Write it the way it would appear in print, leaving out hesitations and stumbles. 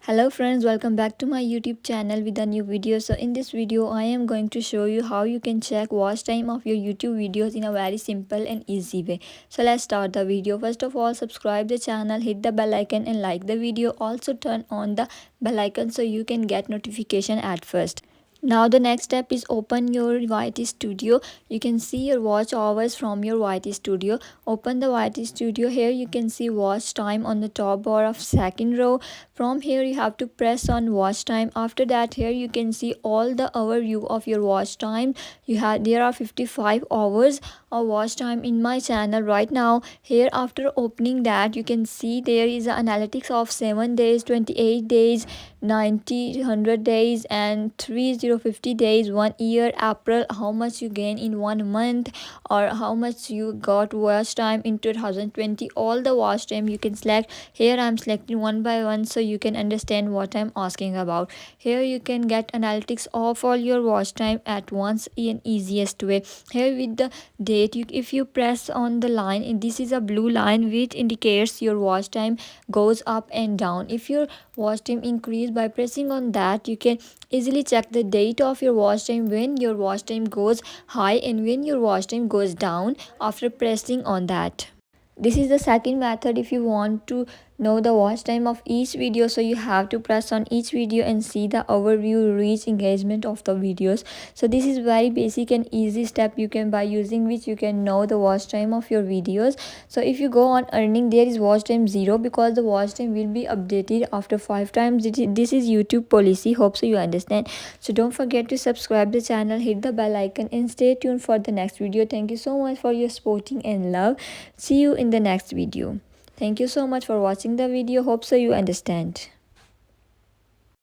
Hello friends, welcome back to my YouTube channel with a new video. So in this video I am going to show you how you can check watch time of your YouTube videos in a very simple and easy way. So let's start the video. First of all, subscribe the channel, hit the bell icon and like the video. Also turn on the bell icon so you can get notification at first. Now the next step is open your YT Studio. You can see your watch hours from your YT Studio. Open the YT Studio. Here you can see watch time on the top bar of second row. From here you have to press on watch time. After that, here you can see all the overview of your watch time. There are 55 hours of watch time in my channel right now. Here after opening that, you can see there is an analytics of 7 days, 28 days, 90, 100 days and 3050 days, 1 year, April, how much you gain in 1 month or how much you got watch time in 2020. All the watch time you can select. Here I'm selecting one by one so you can understand what I'm asking about. Here you can get analytics of all your watch time at once in easiest way. Here with the date, if you press on the line, this is a blue line which indicates your watch time goes up and down. If your watch time increase, by pressing on that you can easily check the date of your watch time, when your watch time goes high and when your watch time goes down after pressing on that. This is the second method. If you want to know the watch time of each video, so you have to press on each video and see the overview, reach, engagement of the videos. So this is very basic and easy step you can, by using which you can know the watch time of your videos. So if you go on earning, there is watch time 0 because the watch time will be updated after 5 times. This is YouTube policy. Hope so you understand. So don't forget to subscribe the channel, hit the bell icon and stay tuned for the next video. Thank you so much for your supporting and love. See you in the next video. Thank you so much for watching the video. Hope so you understand.